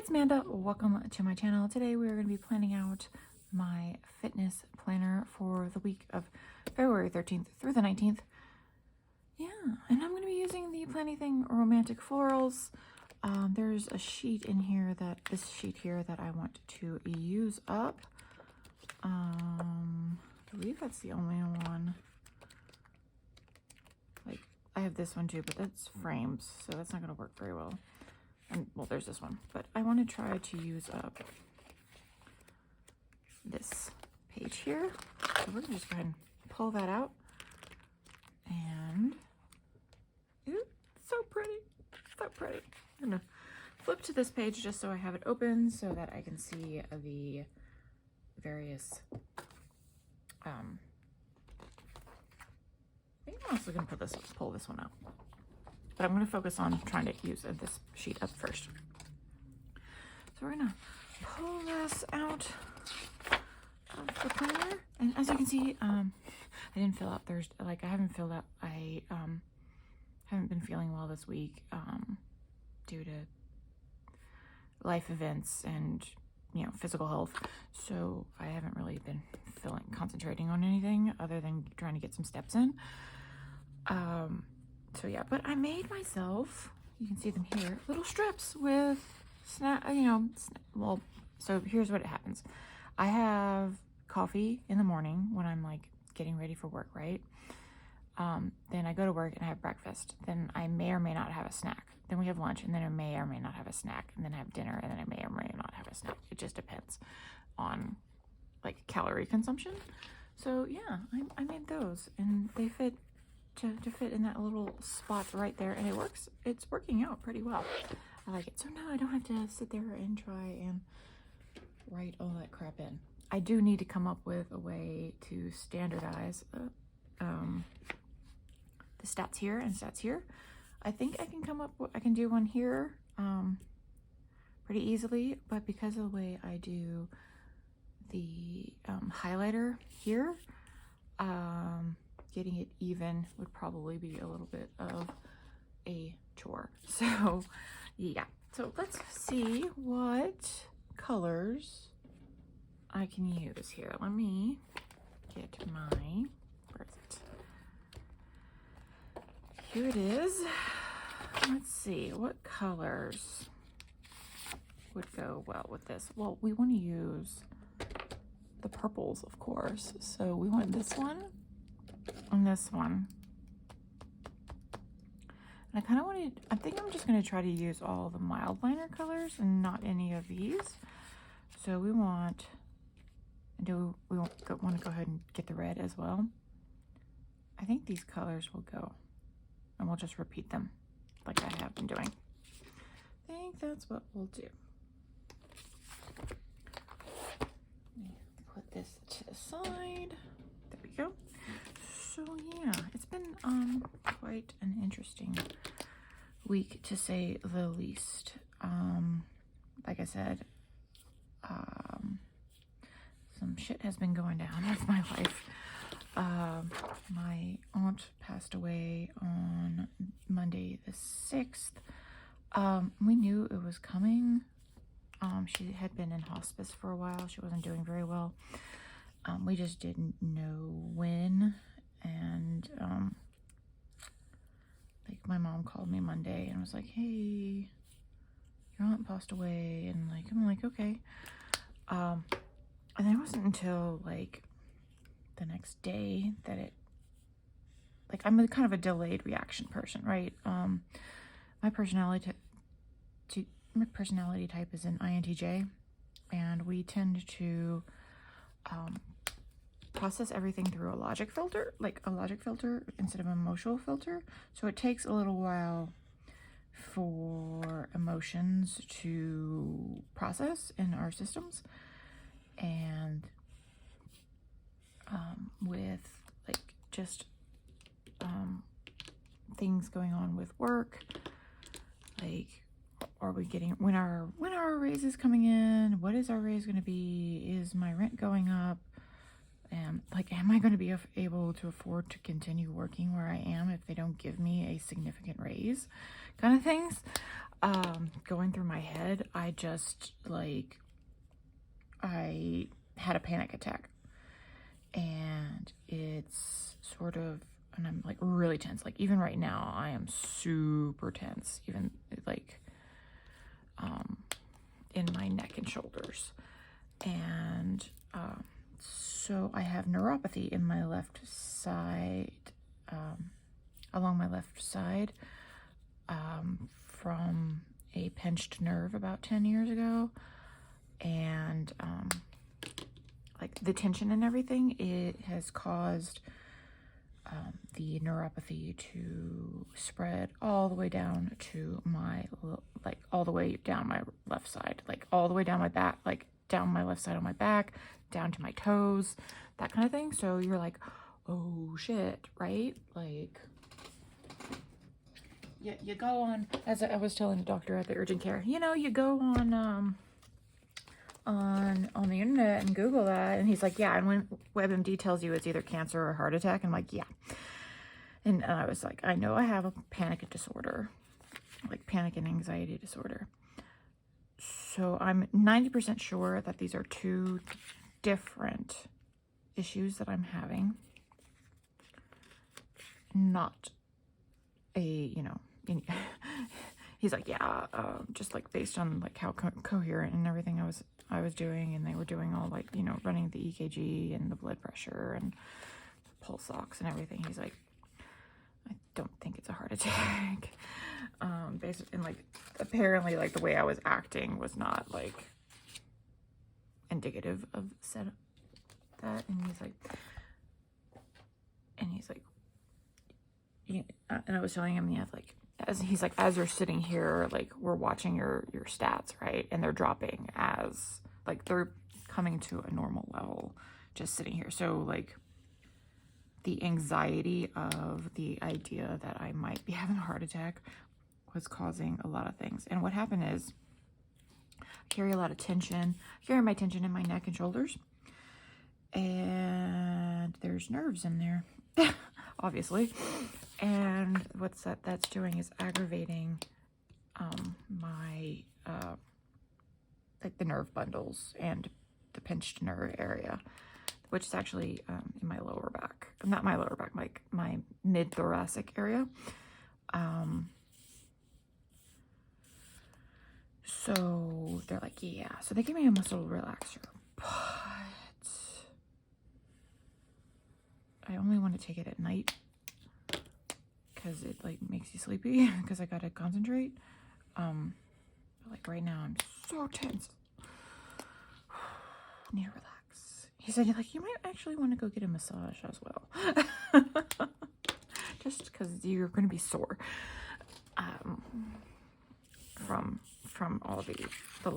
it's Manda. Welcome to my channel. Today we are going to be planning out my fitness planner for the week of February 13th through the 19th. Yeah, and I'm going to be using the Planything Romantic Florals. There's a sheet in here this sheet here that I want to use up. I believe that's the only one. Like, I have this one too, but that's frames, so that's not going to work very well. And well, there's this one, but I want to try to use up this page here. So we're gonna just go ahead and pull that out, and ooh, so pretty, so pretty. I'm gonna flip to this page just so I have it open so that I can see the various. I think I'm also gonna pull this one out. But I'm going to focus on trying to use this sheet up first. So we're going to pull this out of the planner. And as you can see, I didn't fill out Thursday. Like, I haven't filled out. I haven't been feeling well this week due to life events and, you know, physical health. So I haven't really been concentrating on anything other than trying to get some steps in. So yeah, but I made myself, you can see them here, little strips with well, so here's what happens. I have coffee in the morning when I'm like getting ready for work, right? Then I go to work and I have breakfast. Then I may or may not have a snack. Then we have lunch, and then I may or may not have a snack. And then I have dinner, and then I may or may not have a snack. It just depends on like calorie consumption. So yeah, I made those, and they fit to fit in that little spot right there, and it works. It's working out pretty well. I like it. So now I don't have to sit there and try and write all that crap in. I do need to come up with a way to standardize the stats here and stats here. I think I can I can do one here pretty easily, but because of the way I do the highlighter here, getting it even would probably be a little bit of a chore. So yeah, so let's see what colors I can use here. Let me get where is it? Here it is. Let's see what colors would go well with this. Well, we want to use the purples, of course. So we want this one and this one. And I think I'm just going to try to use all the mild liner colors and not any of these. So we want to go ahead and get the red as well. I think these colors will go, and we'll just repeat them like I have been doing. I think that's what we'll do. Put this to the side. There we go. So yeah, it's been quite an interesting week, to say the least. Like I said, some shit has been going down with my life. My aunt passed away on Monday the 6th. We knew it was coming. She had been in hospice for a while. She wasn't doing very well. We just didn't know when. And like, my mom called me Monday and was like, hey, your aunt passed away, and like, I'm like, okay. And then it wasn't until like the next day that like, I'm kind of a delayed reaction person, right? My personality type is an INTJ, and we tend to process everything through a logic filter instead of an emotional filter. So it takes a little while for emotions to process in our systems. And with like just things going on with work, like, are we getting, when are our raises coming in? What is our raise going to be? Is my rent going up? And like, am I going to be able to afford to continue working where I am if they don't give me a significant raise, kind of things? going through my head, I just, like, I had a panic attack. And it's sort of, and I'm like really tense. Like even right now, I am super tense, even like in my neck and shoulders. And so I have neuropathy in my left side, along my left side, from a pinched nerve about 10 years ago. And like the tension and everything, it has caused the neuropathy to spread all the way down to my, like all the way down my left side, like all the way down my back, like down my left side on my back, down to my toes, that kind of thing. So you're like, oh shit, right? Like, you go on, as I was telling the doctor at the urgent care, you know, you go on the internet and Google that, and he's like, yeah, and when WebMD tells you it's either cancer or heart attack, I'm like, yeah. And I was like, I know I have a panic disorder, like panic and anxiety disorder. So I'm 90% sure that these are two different issues that I'm having, not a, you know, he's like, yeah, just like based on like how coherent and everything I was doing, and they were doing all like, you know, running the EKG and the blood pressure and pulse ox and everything. He's like, I don't think it's a heart attack. Basically, and like apparently like the way I was acting was not like indicative of that. And he's like, yeah, and I was telling him, yeah, like, he's like, as you're sitting here, like we're watching your stats, right? And they're dropping as like they're coming to a normal level just sitting here. So like the anxiety of the idea that I might be having a heart attack was causing a lot of things. And what happened is I carry a lot of tension. I carry my tension in my neck and shoulders. And there's nerves in there, obviously. And what's that's doing is aggravating my like the nerve bundles and the pinched nerve area, which is actually in my lower back. Not my lower back, like my mid-thoracic area. So they're like, yeah. So they gave me a muscle relaxer, but I only want to take it at night because it like makes you sleepy because I gotta concentrate. But like right now I'm so tense. I need to relax. He said, like, you might actually want to go get a massage as well. Just because you're going to be sore. From all the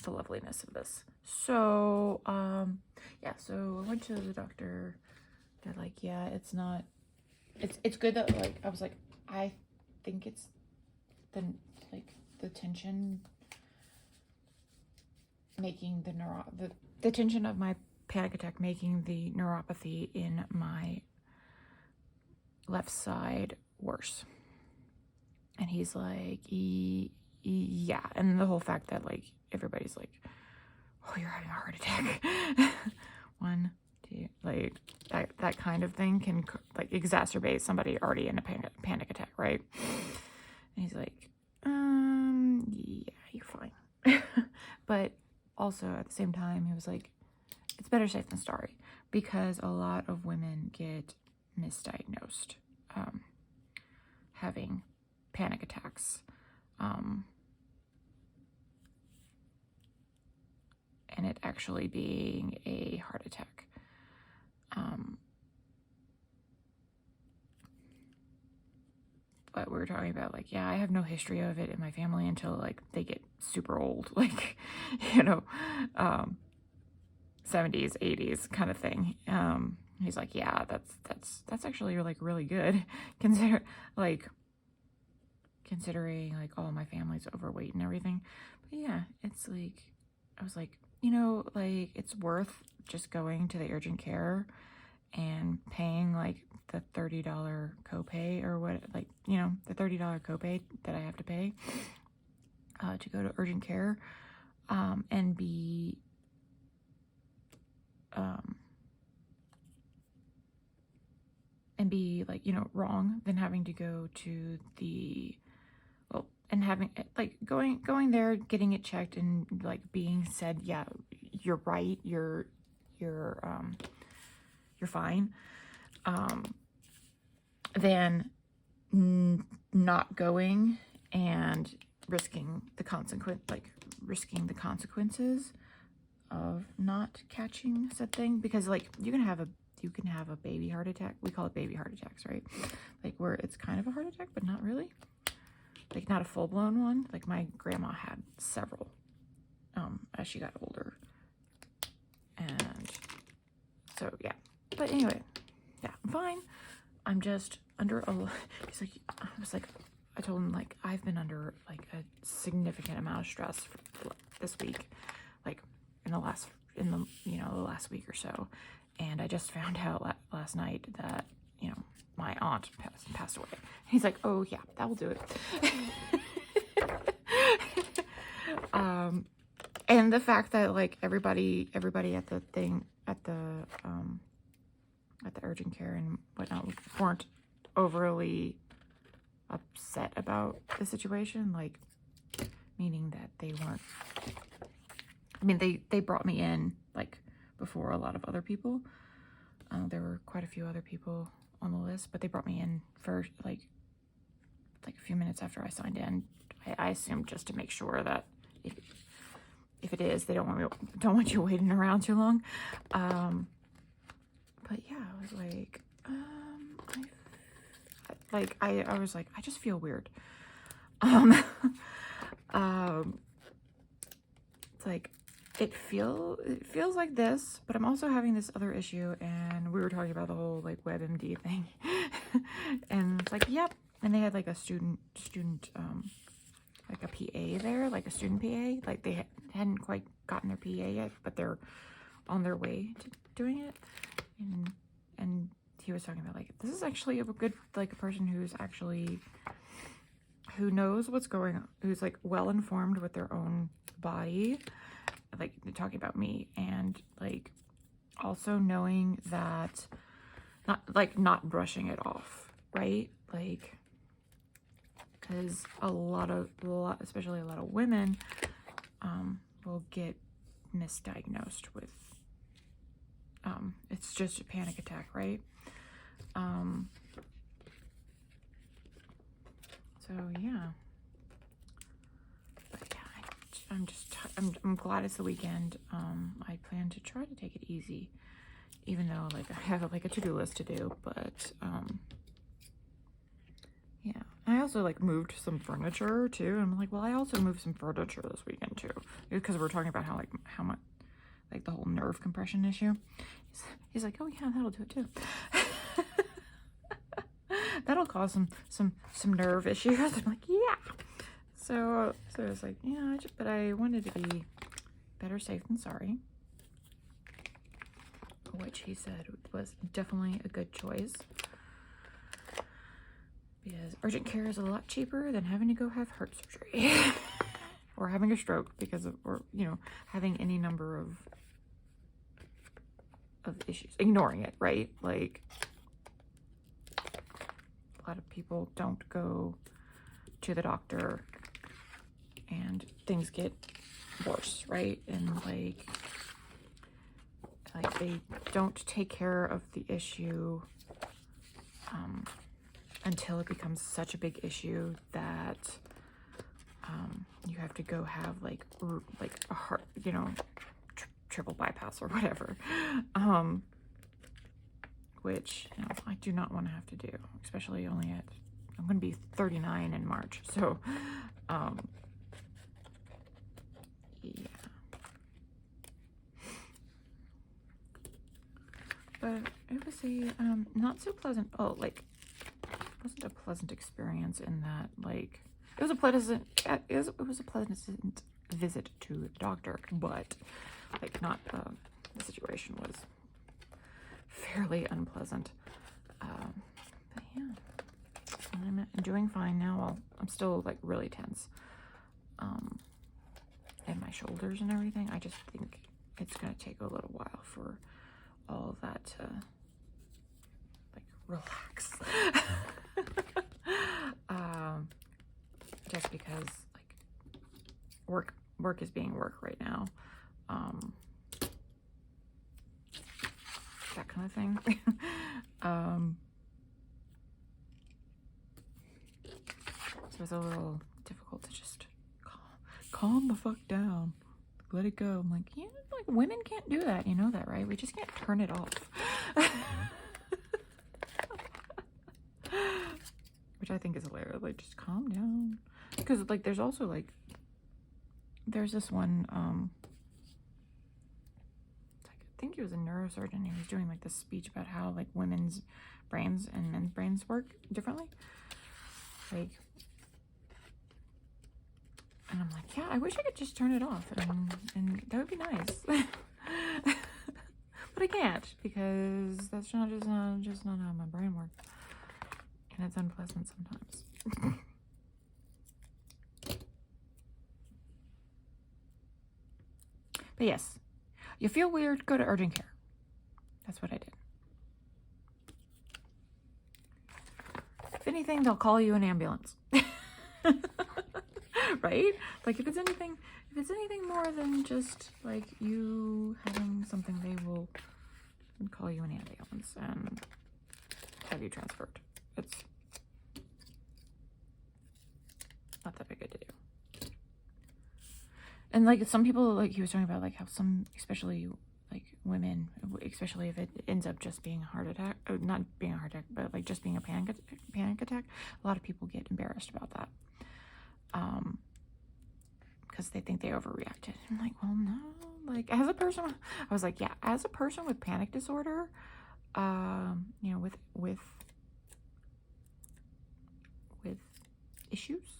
loveliness of this. So, yeah, so I went to the doctor. They're like, yeah, it's not, it's good that, like, I was like, I think it's the tension making the tension of my panic attack making the neuropathy in my left side worse. And he's like, yeah. And the whole fact that like everybody's like, oh, you're having a heart attack. One, two, like that kind of thing can like exacerbate somebody already in a panic attack, right? And he's like, yeah, you're fine. But also at the same time, he was like, it's better safe than sorry, because a lot of women get misdiagnosed having panic attacks. And it actually being a heart attack. But we were talking about like, yeah, I have no history of it in my family until like they get super old, like, you know, 70s, 80s kind of thing. He's like, yeah, that's actually like really good considering like all my family's overweight and everything. But yeah, it's like, I was like, you know, like it's worth just going to the urgent care and paying like the $30 copay or what, like, you know, the $30 copay that I have to pay to go to urgent care and be like, you know, wrong than having to go to the, well, and having like going there, getting it checked, and like being said, yeah, you're right, you're fine, than not going and risking the consequences of not catching said thing. Because like you can have a baby heart attack. We call it baby heart attacks, right? Like where it's kind of a heart attack, but not really. Like not a full-blown one. Like my grandma had several as she got older. And so, yeah. But anyway, yeah, I'm fine. I'm just under a, he's like, I told him, like, I've been under, like, a significant amount of stress for this week. Like, the last week or so. And I just found out last night that, you know, my aunt passed away. He's like, oh yeah, that will do it. And the fact that like everybody at the thing, at the urgent care and whatnot weren't overly upset about the situation, like meaning that they weren't, I mean, they brought me in like before a lot of other people. There were quite a few other people on the list, but they brought me in for like a few minutes after I signed in. I assumed just to make sure that if it is, they don't want you waiting around too long. But yeah, I was like, I was like, I just feel weird. It's like, it feels like this, but I'm also having this other issue, and we were talking about the whole like WebMD thing. And it's like, yep. And they had like a student like a PA there, like a student PA. Like they hadn't quite gotten their PA yet, but they're on their way to doing it. And he was talking about like, this is actually a good, like a person who knows what's going on, who's like well informed with their own body. Like talking about me, and like also knowing that not brushing it off, right? Like, because especially a lot of women will get misdiagnosed with it's just a panic attack, right? So yeah. But yeah, I'm glad it's the weekend. I plan to try to take it easy, even though like I have like a to-do list to do, but yeah. I also like moved some furniture too. And I'm like, well, I also moved some furniture this weekend too, because we're talking about how much like the whole nerve compression issue. He's like, oh yeah, that'll do it too. That'll cause some nerve issues. I'm like, yeah. So I was like, yeah, but I wanted to be better safe than sorry, which he said was definitely a good choice, because urgent care is a lot cheaper than having to go have heart surgery or having a stroke or you know, having any number of issues, ignoring it, right? Like a lot of people don't go to the doctor and things get worse, right? And like they don't take care of the issue until it becomes such a big issue that you have to go have like a heart, you know, triple bypass or whatever, which, you know, I do not want to have to do, especially I'm going to be 39 in March, so yeah. But it was a not so pleasant, it wasn't a pleasant experience in that, like, it was a pleasant visit to the doctor, but like not the situation was fairly unpleasant. But yeah, I'm doing fine now. Well, I'm still like really tense. and my shoulders and everything. I just think it's going to take a little while for all of that to like relax. Just because like work is being work right now. That kind of thing. So it's a little difficult to just calm the fuck down. Let it go. I'm like, yeah, like women can't do that. You know that, right? We just can't turn it off. Which I think is hilarious. Like, just calm down. Because like there's also like there's this one I think he was a neurosurgeon, and he was doing like this speech about how like women's brains and men's brains work differently. Like, and I'm like, yeah, I wish I could just turn it off, and that would be nice. But I can't, because that's just not how my brain works, and it's unpleasant sometimes. But yes, you feel weird, go to urgent care. That's what I did. If anything, they'll call you an ambulance. Right? Like if it's anything more than just like you having something, they will call you an ambulance and have you transferred. It's not that big a deal. And like some people, like he was talking about like how some, especially like women, especially if it ends up just being a heart attack, or not being a heart attack, but like just being a panic attack, a lot of people get embarrassed about that. Because they think they overreacted. I'm like, well, no. Like, as a person, I was like, yeah, as a person with panic disorder, you know, with issues,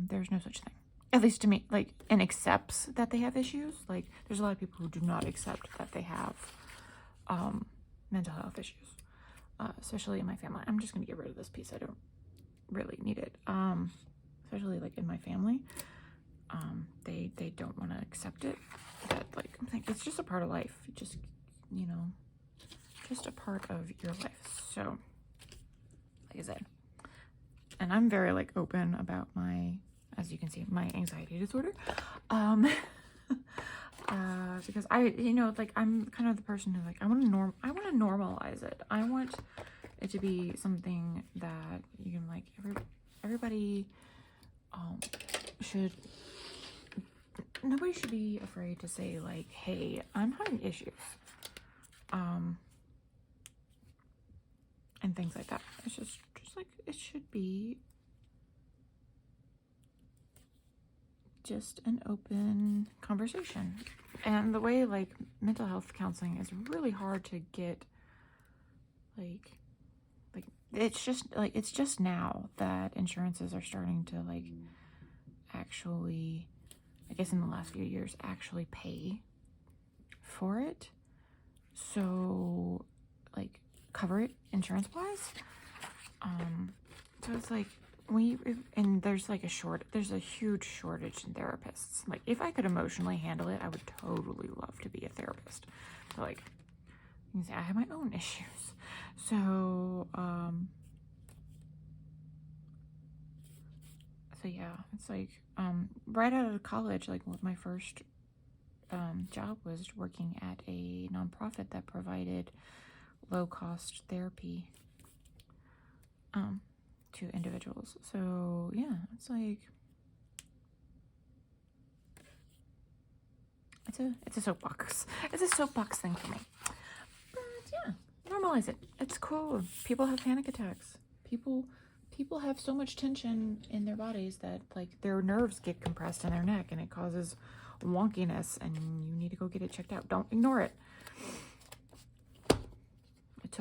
there's no such thing. At least to me, like, and accepts that they have issues. Like, there's a lot of people who do not accept that they have mental health issues, especially in my family. I'm just gonna get rid of this piece. I don't really need it. Especially like in my family, they don't want to accept it. That like I'm like, it's just a part of life. Just, you know, just a part of your life. So, like I said, and I'm very like open about my, as you can see, my anxiety disorder. Because I, you know, like I'm kind of the person who like I want to normalize it. I want it to be something that you can like everybody nobody should be afraid to say like, hey, I'm having issues, and things like that. It's just like it should be just an open conversation. And the way like mental health counseling is really hard to get, like it's just now that insurances are starting to like actually, I guess in the last few years, actually pay for it. So like cover it insurance wise. So it's like and there's like there's a huge shortage in therapists. Like if I could emotionally handle it, I would totally love to be a therapist. But like you can say I have my own issues. So so yeah, it's like right out of college, like my first job was working at a nonprofit that provided low-cost therapy to individuals. So yeah, it's like it's a soapbox. It's a soapbox thing for me. But yeah, normalize it. It's cool. People have panic attacks. People have so much tension in their bodies that like their nerves get compressed in their neck and it causes wonkiness, and you need to go get it checked out. Don't ignore it. It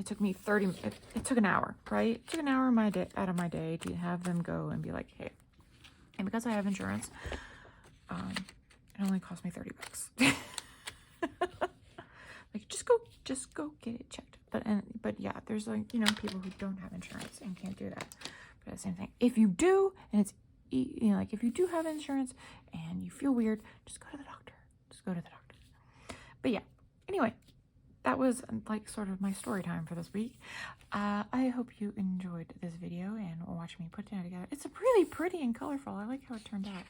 took me it took an hour, right? It took an hour out of my day to have them go and be like, hey, and because I have insurance, it only cost me $30. Like just go get it checked. But yeah, there's like, you know, people who don't have insurance and can't do that. for the same thing. If you do, and it's, you know, like if you do have insurance and you feel weird, just go to the doctor. Just go to the doctor. But yeah, anyway, that was like sort of my story time for this week. I hope you enjoyed this video and watch me put it together. It's really pretty and colorful. I like how it turned out.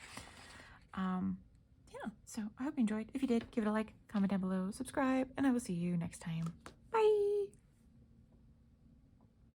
Yeah, so I hope you enjoyed. If you did, give it a like, comment down below, subscribe, and I will see you next time. Bye!